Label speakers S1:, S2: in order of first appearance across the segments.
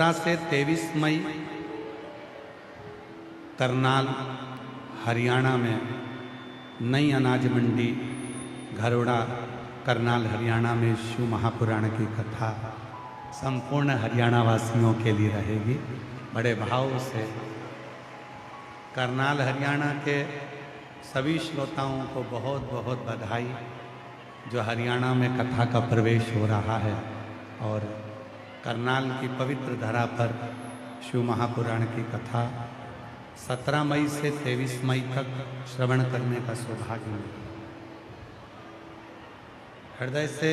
S1: 17 से 23 मई करनाल हरियाणा में नई अनाज मंडी घरोड़ा करनाल हरियाणा में शिव महापुराण की कथा संपूर्ण हरियाणा वासियों के लिए रहेगी। बड़े भाव से करनाल हरियाणा के सभी श्रोताओं को बहुत बहुत बधाई, जो हरियाणा में कथा का प्रवेश हो रहा है और करनाल की पवित्र धरा पर शिव महापुराण की कथा 17 मई से 23 मई तक श्रवण करने का सौभाग्य मिला। हृदय से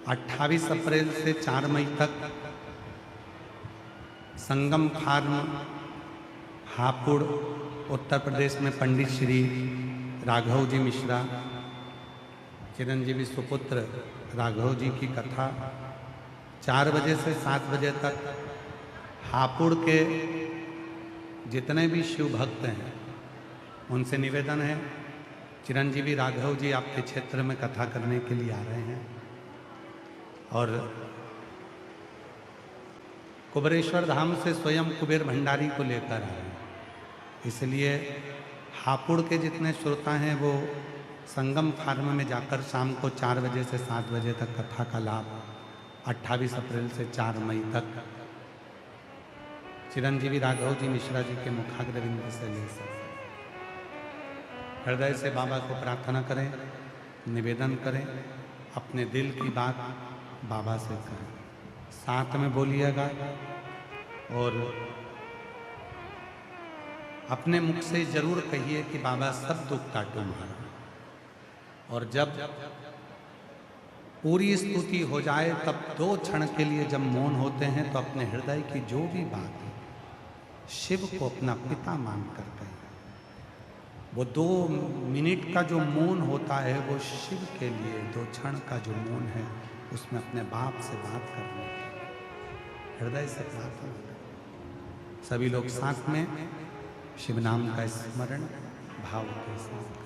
S1: अट्ठाईस अप्रैल से 4 मई तक संगम फार्म हापुड़ उत्तर प्रदेश में पंडित श्री राघव जी मिश्रा चिरंजीवी सुपुत्र राघव जी की कथा 4 बजे से 7 बजे तक हापुड़ के जितने भी शिव भक्त हैं उनसे निवेदन है, चिरंजीवी राघव जी आपके क्षेत्र में कथा करने के लिए आ रहे हैं और कुबेरेश्वर धाम से स्वयं कुबेर भंडारी को लेकर आ रहे हैं। इसलिए हापुड़ के जितने श्रोता हैं वो संगम फार्म में जाकर शाम को 4 बजे से 7 बजे तक कथा का लाभ 28 अप्रैल से 4 मई तक चिरंजीवी राघव जी मिश्रा जी के मुखाग्रविंद से ले सकते। हृदय से बाबा को प्रार्थना करें, निवेदन करें, अपने दिल की बात बाबा से करें, साथ में बोलिएगा और अपने मुख से जरूर कहिए कि बाबा सब दुख काटो हमारा। और जब पूरी स्तुति हो जाए तब 2 क्षण के लिए जब मौन होते हैं तो अपने हृदय की जो भी बात है शिव को अपना पिता मानकर कहें। वो 2 मिनट का जो मौन होता है वो शिव के लिए 2 क्षण का जो मौन है उसमें अपने बाप से बात करने की हृदय से प्रार्थना करें। सभी लोग साथ में शिव नाम का स्मरण भाव के साथ करें।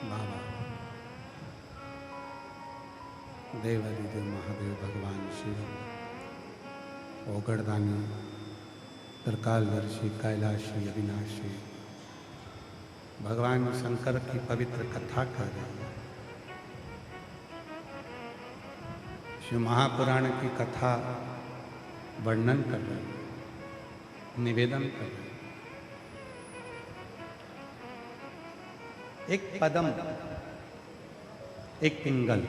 S1: बाबा देवादिदेव महादेव भगवान शिव ओगड़दानी त्रिकालदर्शी कैलाशी अविनाशी भगवान शंकर की पवित्र कथा कर रहे हैं। शिव महापुराण की कथा वर्णन कर रहे हैं, निवेदन कर रहे हैं। एक पदम, एक पिंगल,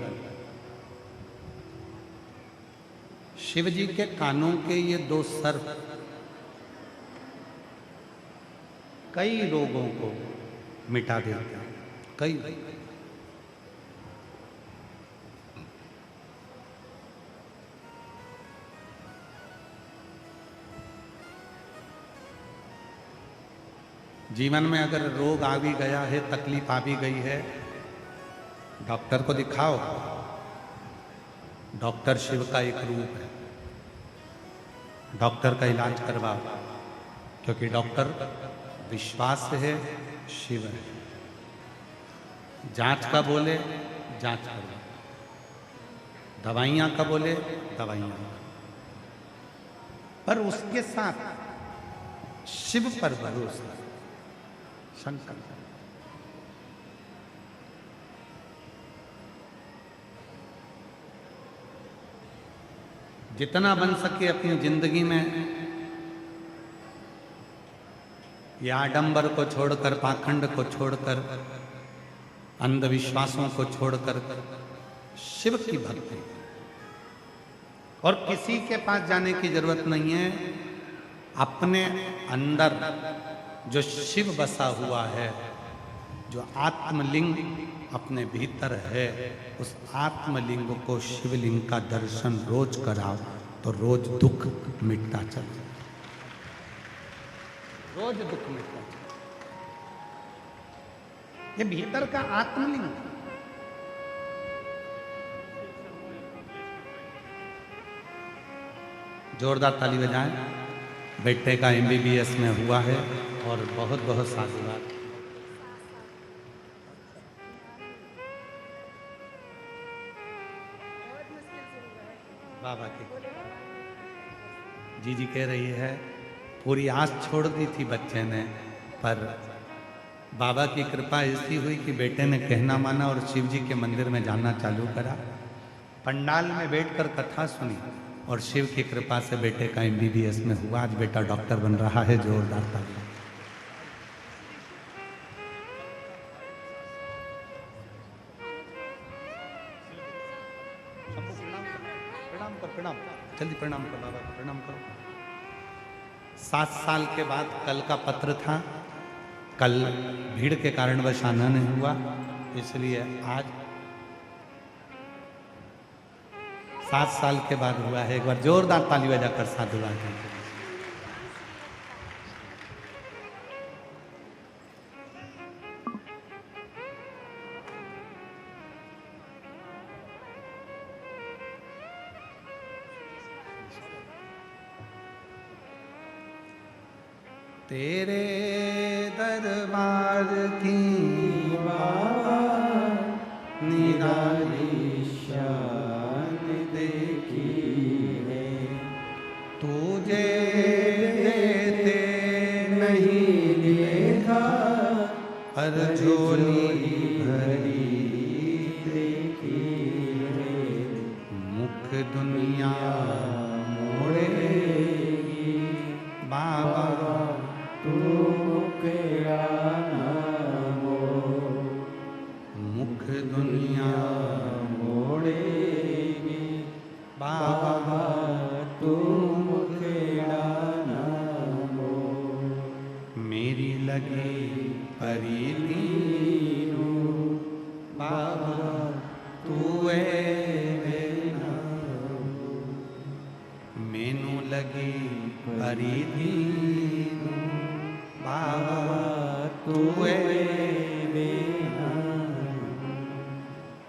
S1: शिव जी के कानों के ये दो सर्प कई रोगों को मिटा देते हैं। कई जीवन में अगर रोग आ भी गया है, तकलीफ आ भी गई है, डॉक्टर को दिखाओ। डॉक्टर शिव का एक रूप है। डॉक्टर का इलाज करवाओ, क्योंकि डॉक्टर विश्वास है, शिव है। जांच का बोले जांच करवाओ, दवाइयां का बोले दवाइयां, पर उसके साथ शिव पर भरोसा, शंकर। जितना बन सके अपनी जिंदगी में ये आडंबर को छोड़कर, पाखंड को छोड़कर, अंधविश्वासों को छोड़कर शिव की भक्ति, और किसी के पास जाने की जरूरत नहीं है। अपने अंदर जो शिव बसा हुआ है, जो आत्मलिंग अपने भीतर है, उस आत्मलिंग को, शिवलिंग का दर्शन रोज कराओ तो रोज दुख मिटता चले, रोज दुख मिटता चले। ये भीतर का आत्मलिंग। जोरदार ताली बजाएं। बेटे का MBBS में हुआ है और बहुत बहुत साधुवाद। बाबा की जी कह रही है, पूरी आस छोड़ दी थी बच्चे ने, पर बाबा की कृपा ऐसी हुई कि बेटे ने कहना माना और शिव जी के मंदिर में जाना चालू करा। पंडाल में बैठकर कथा सुनी और शिव की कृपा से बेटे का MBBS में हुआ। आज बेटा डॉक्टर बन रहा है। जोरदार ताली। प्रणाम, जल्दी प्रणाम करो बाबा, प्रणाम करो। 7 साल के बाद कल का पत्र था। कल भीड़ के कारण वश आना नहीं हुआ, इसलिए आज 7 साल के बाद हुआ है। एक बार जोरदार ताली बजाकर साधुवाद। तेरे दरबार की बाबा निराली शान देखी है, तुझे देते नहीं देखा, हर झोली भरी देखी है, मुख दुनिया मोड़ेगी बाबा मुख दुनिया मोड़ेगी बाबा, तू मुखेड़ा ना मोड़। मेरी लगी परी दीनू बाबा, तू मैनू लगी परी दीनू बाबा, तू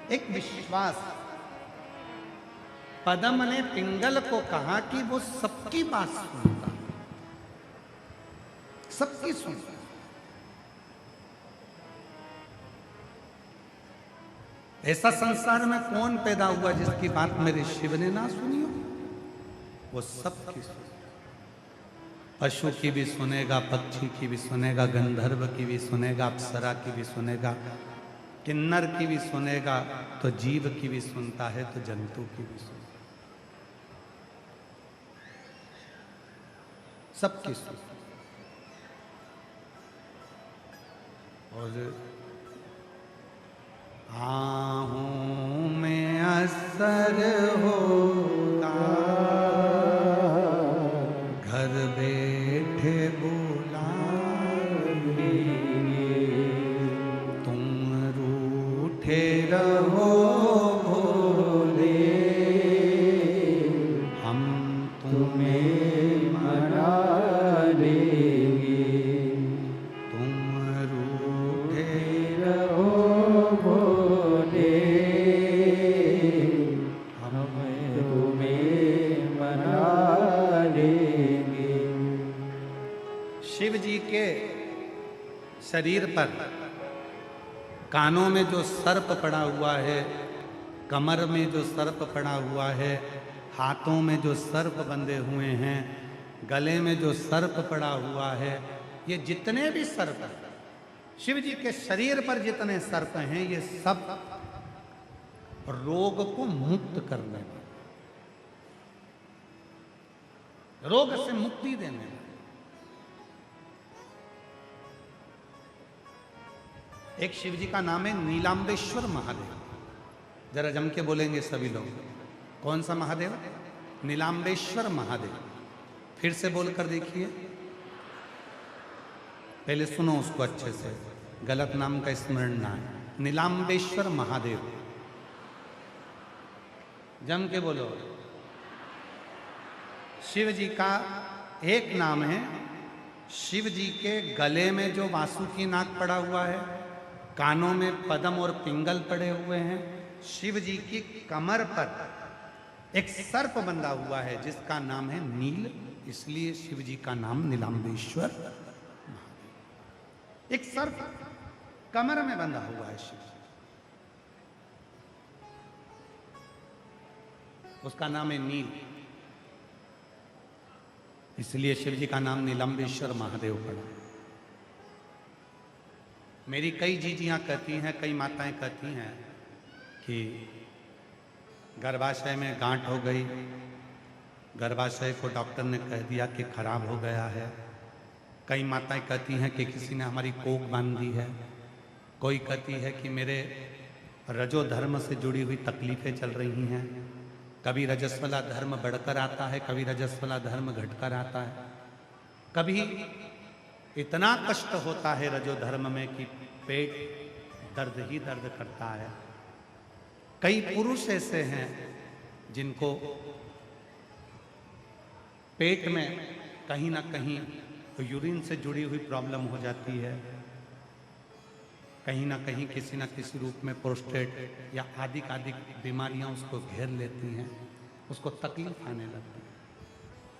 S1: एक विश्वास। पदम ने पिंगल को कहा कि वो सबकी बात सुनता, सबकी सुनता। ऐसा संसार में कौन पैदा हुआ जिसकी बात मेरे शिव ने ना सुनी हो? वो सबकी सुने, पशु की भी सुनेगा, पक्षी की भी सुनेगा, गंधर्व की भी सुनेगा, अप्सरा की भी सुनेगा, किन्नर की भी सुनेगा, तो जीव की भी सुनता है, तो जंतु की भी सुनता है, सबकी सुनता है। और आहूं में असर होगा, घर बैठे बुलाएंगे, तुम रूठे रहो भोले, हम तुम्हें मना लेंगे, तुम रूठे रहो भोले, हम तुम्हें मना लेंगे। शिव जी के शरीर पर कानों में जो सर्प पड़ा हुआ है, कमर में जो सर्प पड़ा हुआ है, हाथों में जो सर्प बंधे हुए हैं, गले में जो सर्प पड़ा हुआ है, ये जितने भी सर्प हैं, शिव जी के शरीर पर जितने सर्प हैं, ये सब रोग को मुक्त करने वाले, रोग से मुक्ति देने वाले। एक शिव जी का नाम है नीलांबेश्वर महादेव। जरा जम के बोलेंगे सभी लोग, कौन सा महादेव? नीलांबेश्वर महादेव। फिर से बोलकर देखिए, पहले सुनो उसको अच्छे से, गलत नाम का स्मरण ना है। नीलांबेश्वर महादेव, जम के बोलो। शिव जी का एक नाम है। शिव जी के गले में जो वासुकी नाग पड़ा हुआ है, कानों में पद्म और पिंगल पड़े हुए हैं, शिव जी की कमर पर एक सर्प बंधा हुआ है जिसका नाम है नील, इसलिए शिव जी का नाम नीलांबेश्वर महादेव। एक सर्प कमर में बंधा हुआ है शिव जी, उसका नाम है नील, इसलिए शिव जी का नाम नीलांबेश्वर महादेव पड़ा। मेरी कई जीजियां कहती हैं, कई माताएं कहती हैं कि गर्भाशय में गांठ हो गई, गर्भाशय को डॉक्टर ने कह दिया कि खराब हो गया है। कई माताएं कहती हैं कि किसी ने हमारी कोख बांध दी है। कोई कहती है कि मेरे रजो धर्म से जुड़ी हुई तकलीफें चल रही हैं। कभी रजस्वला धर्म बढ़कर आता है, कभी रजस्वला धर्म घटकर आता है। कभी इतना कष्ट होता है रजो धर्म में कि पेट दर्द ही दर्द करता है। कई पुरुष ऐसे हैं जिनको पेट में कहीं ना कहीं यूरिन से जुड़ी हुई प्रॉब्लम हो जाती है, कहीं ना कहीं किसी न किसी रूप में प्रोस्टेट या आदि बीमारियां उसको घेर लेती हैं, उसको तकलीफ आने लगती है।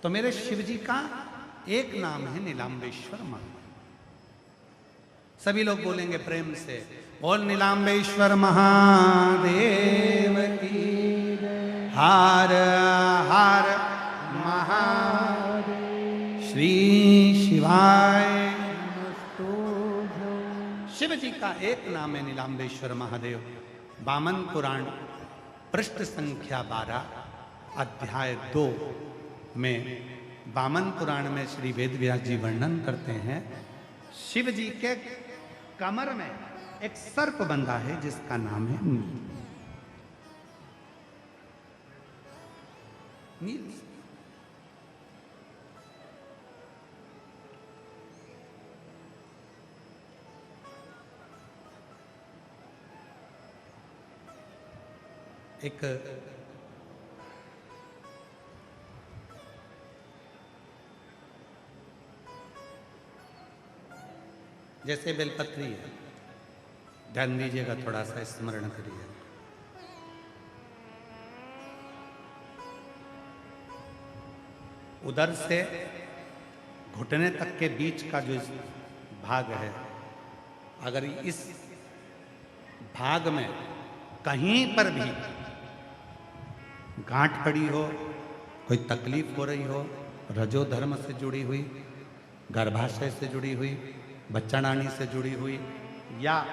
S1: तो मेरे शिव जी का एक नाम है नीलांबेश्वर महादेव। सभी लोग बोलेंगे प्रेम से, बोल नीलांबेश्वर महादेव की, हार हार महादेव, श्री शिवाय। शिव जी का एक नाम है नीलांबेश्वर महादेव। वामन पुराण पृष्ठ संख्या 12 अध्याय 2 में वामन पुराण में श्री वेद व्यास जी वर्णन करते हैं, शिव जी के कमर में एक सर्प बंधा है जिसका नाम है नील। नील एक जैसे बेलपत्री है, ध्यान दीजिएगा, थोड़ा सा स्मरण करिए। उधर से घुटने तक के बीच का जो भाग है, अगर इस भाग में कहीं पर भी गांठ पड़ी हो, कोई तकलीफ हो रही हो, रजो धर्म से जुड़ी हुई, गर्भाशय से जुड़ी हुई, बच्चाडानी से जुड़ी हुई, या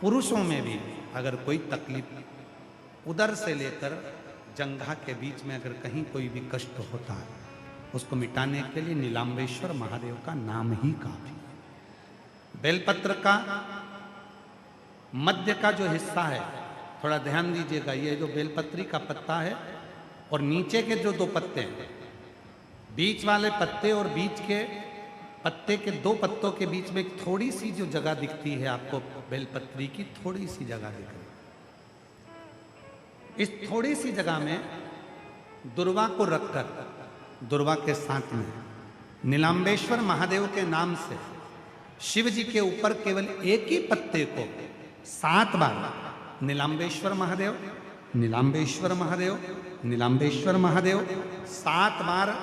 S1: पुरुषों में भी अगर कोई तकलीफ उदर से लेकर जंघा के बीच में अगर कहीं कोई भी कष्ट होता है, उसको मिटाने के लिए नीलांबेश्वर महादेव का नाम ही काफी है। बेलपत्र का मध्य का जो हिस्सा है, थोड़ा ध्यान दीजिएगा, ये जो बेलपत्री का पत्ता है और नीचे के जो दो पत्ते हैं, बीच वाले पत्ते और बीच के पत्ते के दो पत्तों के बीच में एक थोड़ी सी जो जगह दिखती है आपको, बेलपत्री की थोड़ी सी जगह दिख रही है। इस थोड़ी सी जगह में दुर्वा को रखकर, दुर्वा के साथ में नीलांबेश्वर महादेव के नाम से शिव जी के ऊपर केवल एक ही पत्ते को 7 बार नीलांबेश्वर महादेव, नीलांबेश्वर महादेव, नीलांबेश्वर महादेव 7 बार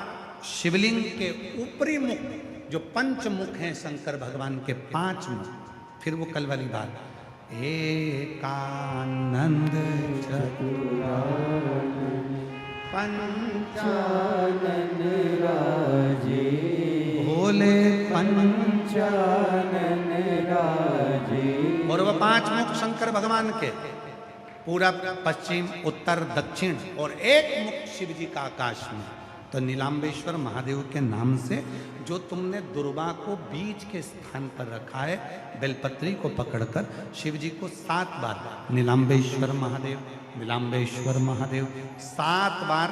S1: शिवलिंग के ऊपरी मुख, जो पंच मुख हैं शंकर भगवान के 5 मुख, फिर वो कल वाली बात, एकानंद पंचानन राजे, भोले पंचानन राजे। और वह 5 मुख शंकर भगवान के, पूरब, पश्चिम, उत्तर, दक्षिण, और एक मुख शिव जी का आकाश में। तो नीलांबेश्वर महादेव के नाम से जो तुमने दुर्वा को बीच के स्थान पर रखा है, बेलपत्री को पकड़कर शिव जी को 7 बार नीलांबेश्वर महादेव, नीलांबेश्वर महादेव 7 बार,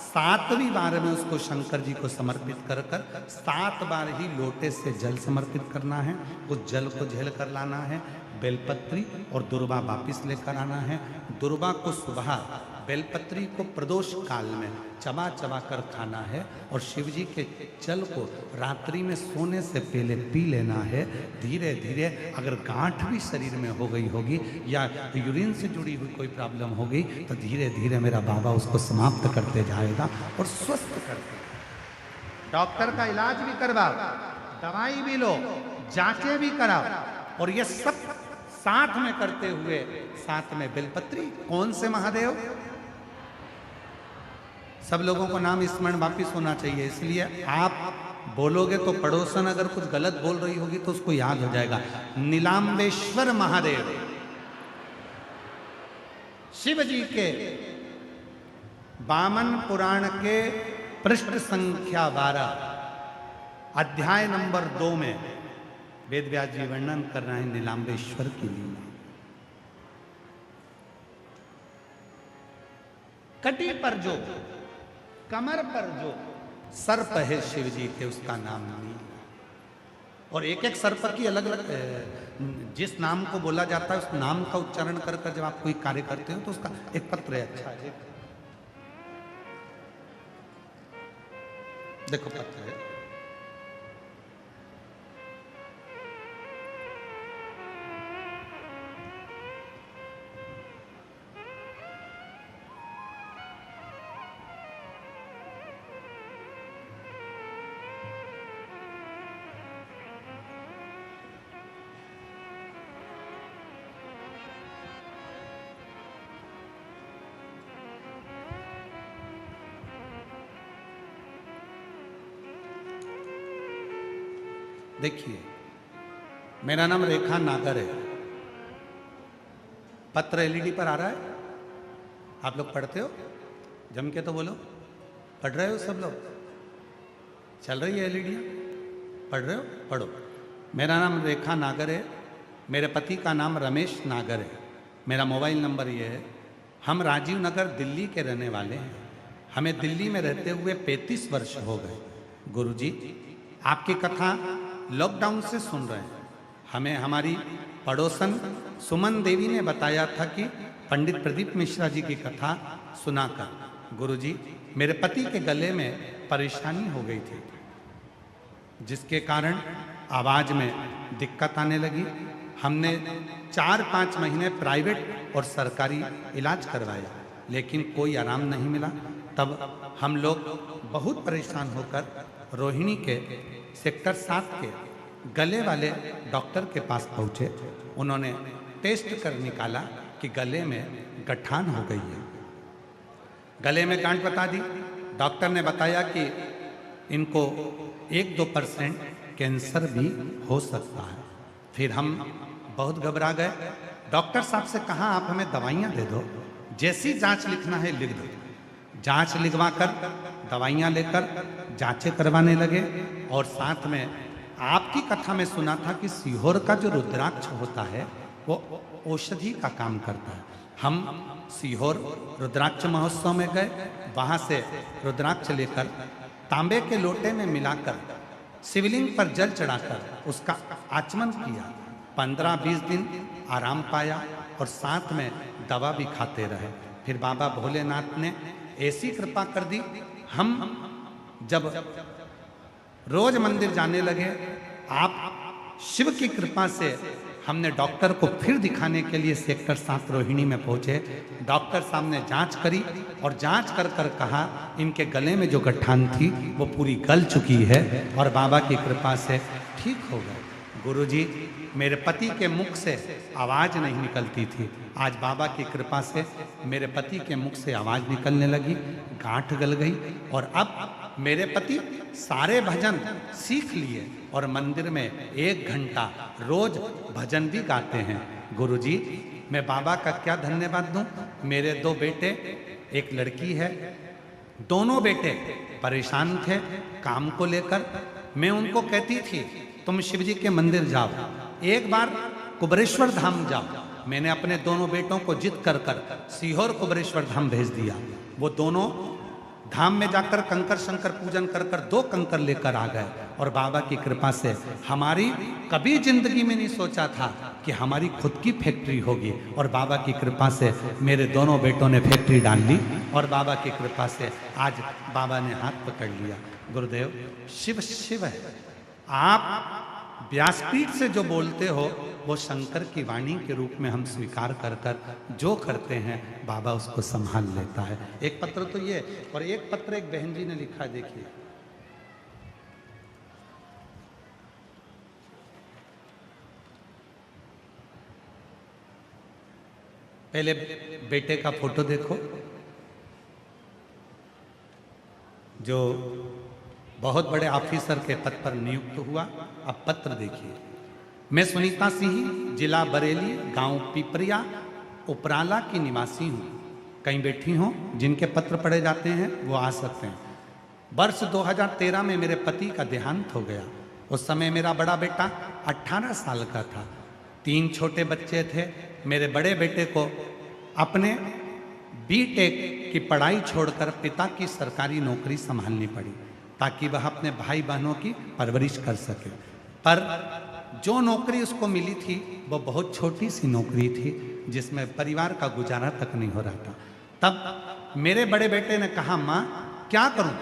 S1: 7वीं बार में उसको शंकर जी को समर्पित कर 7 बार ही लोटे से जल समर्पित करना है। उस जल को झेल कर लाना है, बेलपत्री और दुर्वा वापिस लेकर आना है। दुर्वा को सुबह, बेलपत्री को प्रदोष काल में चबा चबा कर खाना है, और शिव जी के जल को रात्रि में सोने से पहले पी लेना है। धीरे धीरे अगर गांठ भी शरीर में हो गई होगी या यूरिन से जुड़ी हुई कोई प्रॉब्लम हो गई, तो धीरे धीरे मेरा बाबा उसको समाप्त करते जाएगा और स्वस्थ करते। डॉक्टर का इलाज भी करवाओ, दवाई भी लो, जांचें भी कराओ, और ये सब साथ में करते हुए, साथ में बेलपत्री। कौन से महादेव? सब लोगों को नाम स्मरण वापिस होना चाहिए, इसलिए आप बोलोगे तो पड़ोसन अगर कुछ गलत बोल रही होगी तो उसको याद हो जाएगा। नीलांबेश्वर महादेव शिव जी के वामन पुराण के पृष्ठ संख्या 12 अध्याय नंबर 2 में वेद व्यास जी वर्णन कर रहे हैं नीलांबेश्वर की लीला। कटी पर जो, कमर पर जो सर्प है शिव जी के, उसका नाम नील। और एक एक सर्प की अलग अलग, जिस नाम को बोला जाता है उस नाम का उच्चारण कर कर जब आप कोई कार्य करते हो तो उसका एक पत्र है। अच्छा है, देखो पत्र है। देखिए, मेरा नाम रेखा नागर है। पत्र एलईडी पर आ रहा है, आप लोग पढ़ते हो? जम के तो बोलो, पढ़ रहे हो सब लोग? चल रही है एलईडी? पढ़ रहे हो? पढ़ो। मेरा नाम रेखा नागर है, मेरे पति का नाम रमेश नागर है। मेरा मोबाइल नंबर ये है। हम राजीव नगर दिल्ली के रहने वाले हैं। हमें दिल्ली में रहते हुए 35 वर्ष हो गए। गुरुजी, आपकी कथा लॉकडाउन से सुन रहे हैं। हमें हमारी पड़ोसन सुमन देवी ने बताया था कि पंडित प्रदीप मिश्रा जी की कथा सुनाकर, गुरुजी, मेरे पति के गले में परेशानी हो गई थी, जिसके कारण आवाज़ में दिक्कत आने लगी। हमने 4-5 महीने प्राइवेट और सरकारी इलाज करवाया, लेकिन कोई आराम नहीं मिला। तब हम लोग बहुत परेशान होकर रोहिणी के सेक्टर 7 के गले वाले डॉक्टर के पास पहुँचे। उन्होंने टेस्ट कर निकाला कि गले में गठान हो गई है। गले में गांठ बता दी। डॉक्टर ने बताया कि इनको 1-2% कैंसर भी हो सकता है। फिर हम बहुत घबरा गए। डॉक्टर साहब से कहा आप हमें दवाइयाँ दे दो, जैसी जांच लिखना है लिख दो। जांच लिखवा कर दवाइयाँ लेकर जांचें करवाने लगे। और साथ में आपकी कथा में सुना था कि सीहोर का जो रुद्राक्ष होता है वो औषधि का काम करता है। हम सीहोर रुद्राक्ष महोत्सव में गए, वहाँ से रुद्राक्ष लेकर तांबे के लोटे में मिलाकर शिवलिंग पर जल चढ़ाकर उसका आचमन किया। 15-20 दिन आराम पाया और साथ में दवा भी खाते रहे। फिर बाबा भोलेनाथ ने ऐसी कृपा कर दी, हम जब रोज मंदिर जाने लगे, आप शिव की कृपा से हमने डॉक्टर को फिर दिखाने के लिए सेक्टर 7 रोहिणी में पहुंचे। डॉक्टर साहब ने जांच करी और जांच कर कर कहा इनके गले में जो गठान थी वो पूरी गल चुकी है और बाबा की कृपा से ठीक हो गए। गुरुजी, मेरे पति के मुख से आवाज़ नहीं निकलती थी, आज बाबा की कृपा से मेरे पति के मुख से आवाज़ निकलने लगी, गांठ गल गई। और अब मेरे पति सारे भजन सीख लिए और मंदिर में 1 घंटा रोज भजन भी गाते हैं। गुरुजी, मैं बाबा का क्या धन्यवाद दूं। मेरे 2 बेटे, एक लड़की है, दोनों बेटे परेशान थे काम को लेकर। मैं उनको कहती थी तुम शिव जी के मंदिर जाओ, एक बार कुबरेश्वर धाम जाओ। मैंने अपने दोनों बेटों को जिद कर कर सीहोर कुबरेश्वर धाम भेज दिया। वो दोनों धाम में जाकर कंकर शंकर पूजन कर कर 2 कंकर लेकर आ गए। और बाबा की कृपा से हमारी कभी जिंदगी में नहीं सोचा था कि हमारी खुद की फैक्ट्री होगी। और बाबा की कृपा से मेरे दोनों बेटों ने फैक्ट्री डाल ली और बाबा की कृपा से आज बाबा ने हाथ पकड़ लिया। गुरुदेव, शिव शिव है। आप व्यासपीठ से जो बोलते हो वो शंकर की वाणी के रूप में हम स्वीकार कर कर जो करते हैं बाबा उसको संभाल लेता है। एक पत्र तो ये, और एक पत्र एक बहन जी ने लिखा है, देखिए। पहले बेटे का फोटो देखो जो बहुत बड़े ऑफिसर के पद पर नियुक्त हुआ। अब पत्र देखिए। मैं सुनीता सिंह, जिला बरेली, गांव पिपरिया, उपराला की निवासी हूँ। कहीं बैठी हूँ, जिनके पत्र पढ़े जाते हैं वो आ सकते हैं। वर्ष 2013 में मेरे पति का देहांत हो गया। उस समय मेरा बड़ा बेटा 18 साल का था। 3 छोटे बच्चे थे। मेरे बड़े बेटे को अपने बीटेक की पढ़ाई छोड़कर पिता की सरकारी नौकरी संभालनी पड़ी ताकि वह अपने भाई बहनों की परवरिश कर सके। पर जो नौकरी उसको मिली थी वो बहुत छोटी सी नौकरी थी जिसमें परिवार का गुजारा तक नहीं हो रहा था। तब मेरे बड़े बेटे ने कहा, माँ क्या करूं?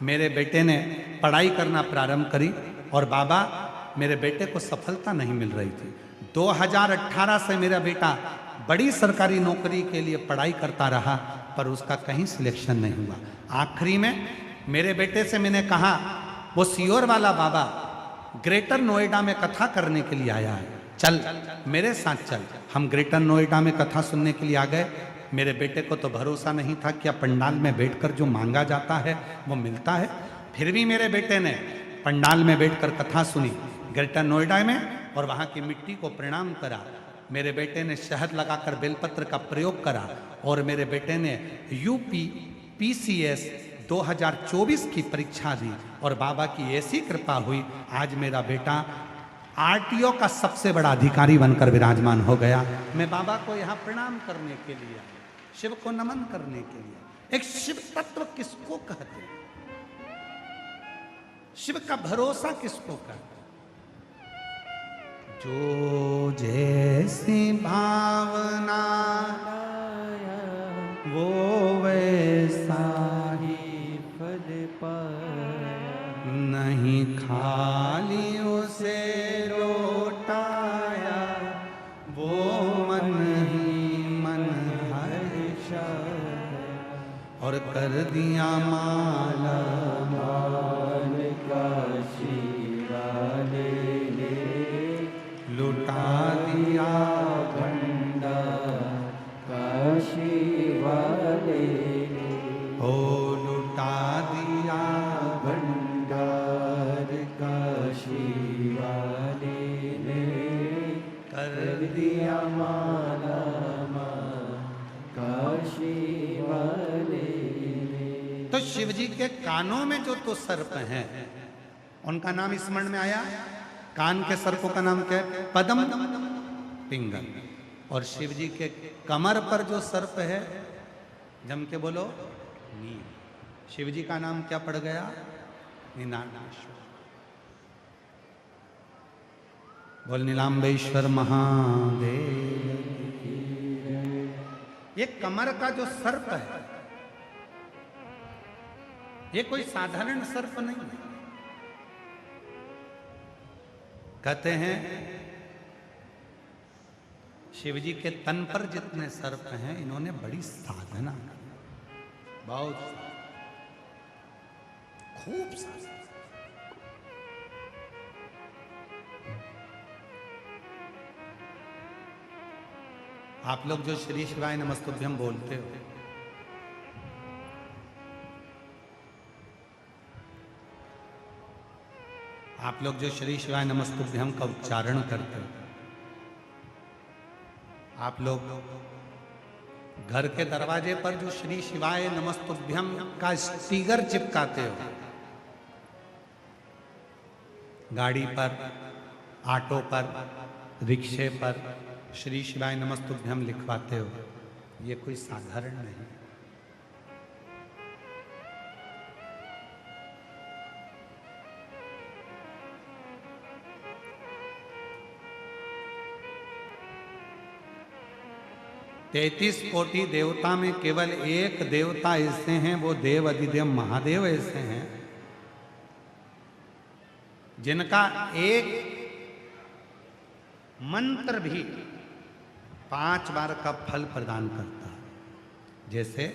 S1: मेरे बेटे ने पढ़ाई करना प्रारंभ करी और बाबा मेरे बेटे को सफलता नहीं मिल रही थी। 2018 से मेरा बेटा बड़ी सरकारी नौकरी के लिए पढ़ाई करता रहा पर उसका कहीं सिलेक्शन नहीं हुआ। आखिरी में मेरे बेटे से मैंने कहा, वो सीहोर वाला बाबा ग्रेटर नोएडा में कथा करने के लिए आया है, चल मेरे साथ चल। हम ग्रेटर नोएडा में कथा सुनने के लिए आ गए। मेरे बेटे को तो भरोसा नहीं था कि पंडाल में बैठकर जो मांगा जाता है वो मिलता है। फिर भी मेरे बेटे ने पंडाल में बैठकर कथा सुनी ग्रेटर नोएडा में और वहाँ की मिट्टी को प्रणाम करा। मेरे बेटे ने शहद लगाकर बेलपत्र का प्रयोग करा और मेरे बेटे ने यूपी PCS 2024 की परीक्षा दी और बाबा की ऐसी कृपा हुई, आज मेरा बेटा RTO का सबसे बड़ा अधिकारी बनकर विराजमान हो गया। मैं बाबा को यहाँ प्रणाम करने के लिए, शिव को नमन करने के लिए। एक शिव तत्व किसको कहते हैं? शिव का भरोसा किसको कहते हैं? जो जैसी भावना वो वैसा ही फल पाया, नहीं खाली उसे लौटाया, वो मन ही मन हर्षा और कर दिया माला माल का शीरा ले ले, लुटा दिया भंडार
S2: वाले
S1: ओ लुटा दिया
S2: भंडार काशी वाले ने
S1: कर
S2: दिया माला माल काशी वाले ने।
S1: तो शिव जी के कानों में जो तो सर्प हैं उनका नाम स्मरण में आया। कान के सर्पों का नाम क्या है? पद्म पिंगल। और शिव जी के कमर पर जो सर्प है, जम के बोलो, नील। शिव जी का नाम क्या पड़ गया? नीलांबेश्वर। बोल नीलांबेश्वर महादेव। ये कमर का जो सर्प है ये कोई साधारण सर्प नहीं है। कहते हैं शिव जी के तन पर जितने सर्प हैं इन्होंने बड़ी साधना की, बहुत खूब साधना। आप लोग जो श्री शिवाय नमस्तुभ्यम बोलते हो, आप लोग जो श्री शिवाय नमस्तुभ्यम का उच्चारण करते हो, आप लोग घर के दरवाजे पर जो श्री शिवाय नमस्तुभ्यम का स्टिकर चिपकाते हो, गाड़ी पर, ऑटो पर, रिक्शे पर श्री शिवाय नमस्तुभ्यम लिखवाते हो, ये कोई साधारण नहीं। तैतीस कोटि देवता में केवल एक देवता ऐसे हैं, वो देव अधिदेव महादेव ऐसे हैं जिनका एक मंत्र भी 5 बार का फल प्रदान करता है। जैसे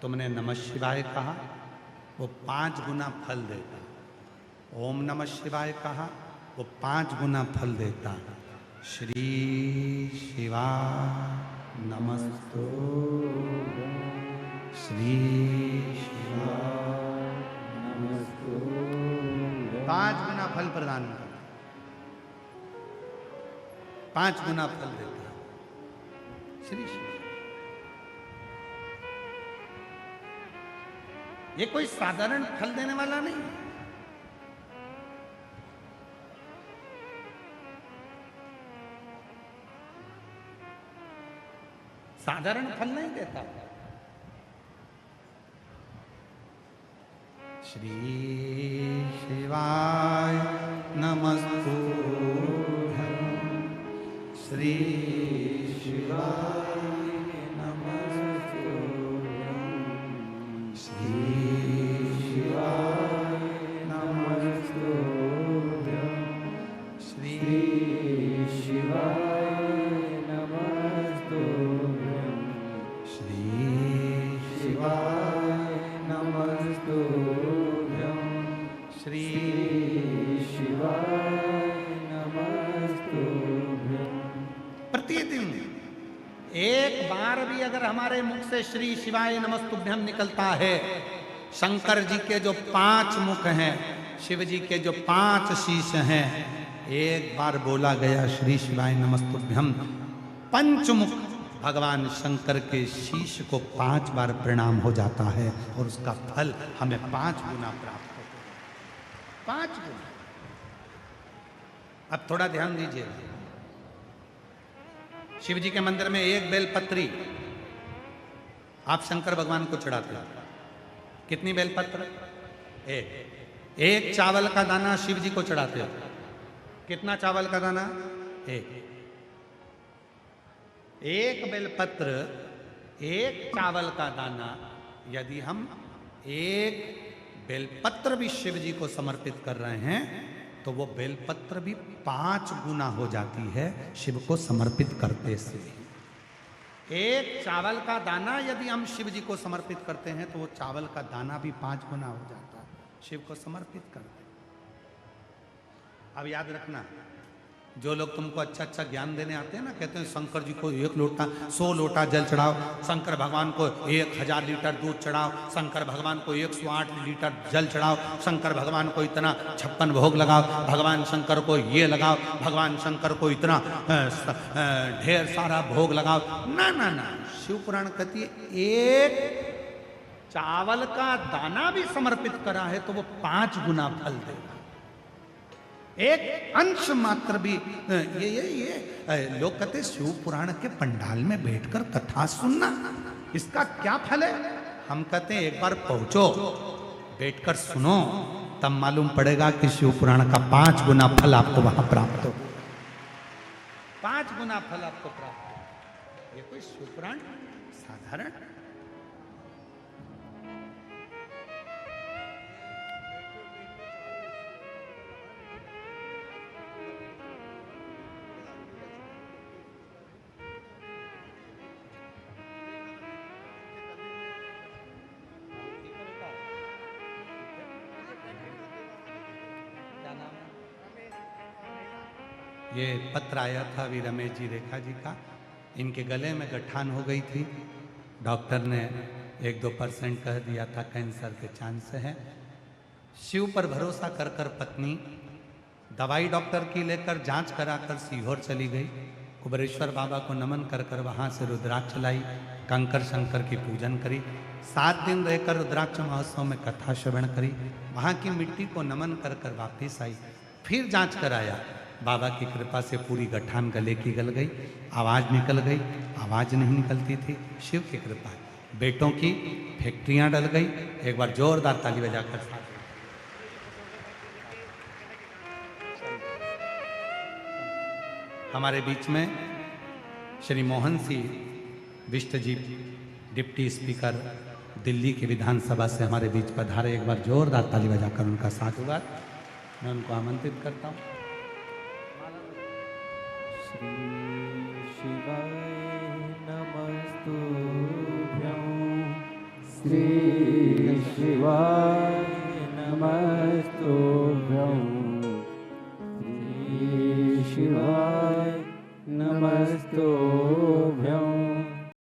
S1: तुमने नमः शिवाय कहा, वो 5 गुना फल देता है। ओम नमः शिवाय कहा, वो 5 गुना फल देता है। श्री शिवाय नमस्तु, श्री शिवाय
S2: नमस्तु
S1: 5 गुना फल प्रदान करता, 5 गुना फल देता है श्री शिवाय। ये कोई साधारण फल देने वाला नहीं है। साधारण फल नहीं देता। श्री शिवाय नमस्तुभ्यं, श्री शिवाय नमस्तुभ्यं, श्री शिवाय नमस्तुभ्यं, श्री
S2: शिवाय नमस्तुभ्यं,
S1: श्री
S2: शिवाय नमस्तुभ्यं,
S1: श्री
S2: शिवाय नमस्तुभ्यं।
S1: प्रतिदिन एक बार भी अगर हमारे मुख से श्री शिवाय नमस्तुभ्यम निकलता है, शंकर जी के जो 5 मुख हैं, शिव जी के जो 5 शीश हैं, एक बार बोला गया श्री शिवाय नमस्तुभ्यम, पंचमुख भगवान शंकर के शीश को 5 बार प्रणाम हो जाता है और उसका फल हमें 5 गुना प्राप्त होता है। 5 गुना। अब थोड़ा ध्यान दीजिए, शिव जी के मंदिर में एक बेलपत्री आप शंकर भगवान को चढ़ाते हो। कितनी बेलपत्र? एक चावल का दाना शिव जी को चढ़ाते हो। कितना चावल का दाना? एक बेलपत्र, एक चावल का दाना। यदि हम एक बेलपत्र भी शिव जी को समर्पित कर रहे हैं तो वो बेलपत्र भी 5 गुना हो जाती है शिव को समर्पित करते से। एक चावल का दाना यदि हम शिव जी को समर्पित करते हैं तो वो चावल का दाना भी 5 गुना हो जाता है शिव को समर्पित करते। अब याद रखना, जो लोग तुमको अच्छा अच्छा ज्ञान देने आते हैं ना, कहते हैं शंकर जी को 1 लोटा 100 लोटा जल चढ़ाओ, शंकर भगवान को 1000 लीटर दूध चढ़ाओ, शंकर भगवान को 108 लीटर जल चढ़ाओ, शंकर भगवान को इतना 56 भोग लगाओ, भगवान शंकर को ये लगाओ, भगवान शंकर को इतना ढेर सारा भोग लगाओ। ना ना ना, शिव पुराण कहती है एक चावल का दाना भी समर्पित करा है तो वो 5 गुना फल देगा। एक अंश मात्र भी ये लोग कहते शिव पुराण के पंडाल में बैठकर कथा सुनना इसका क्या फल है? हम कहते हैं एक बार पहुंचो, बैठकर सुनो, तब मालूम पड़ेगा कि शिव पुराण का 5 गुना फल आपको वहां प्राप्त हो, 5 गुना फल आपको प्राप्त हो। ये कोई शिव पुराण साधारण? ये पत्र आया था अभी रमेश जी रेखा जी का, इनके गले में गठान हो गई थी, डॉक्टर ने 1-2% कह दिया था कैंसर के चांस है। शिव पर भरोसा कर कर पत्नी दवाई डॉक्टर की लेकर जांच कराकर सीहोर चली गई, कुबेरेश्वर बाबा को नमन कर कर वहाँ से रुद्राक्ष लाई, कंकर शंकर की पूजन करी, 7 दिन रहकर रुद्राक्ष महोत्सव में कथा श्रवण करी, वहाँ की मिट्टी को नमन कर कर वापिस आई, फिर जांच कराया, बाबा की कृपा से पूरी गठान गले की गल गई, आवाज़ निकल गई, आवाज़ नहीं निकलती थी, शिव की कृपा। बेटों की फैक्ट्रियां डल गई। एक बार जोरदार ताली बजाकर हमारे बीच में श्री मोहन सिंह विष्ट जी डिप्टी स्पीकर दिल्ली की विधानसभा से हमारे बीच पधारे, एक बार जोरदार ताली बजाकर उनका साधुवाद मैं उनको आमंत्रित करता हूँ।
S2: श्री शिवाय नमस्तुभ्यं, श्री शिवाय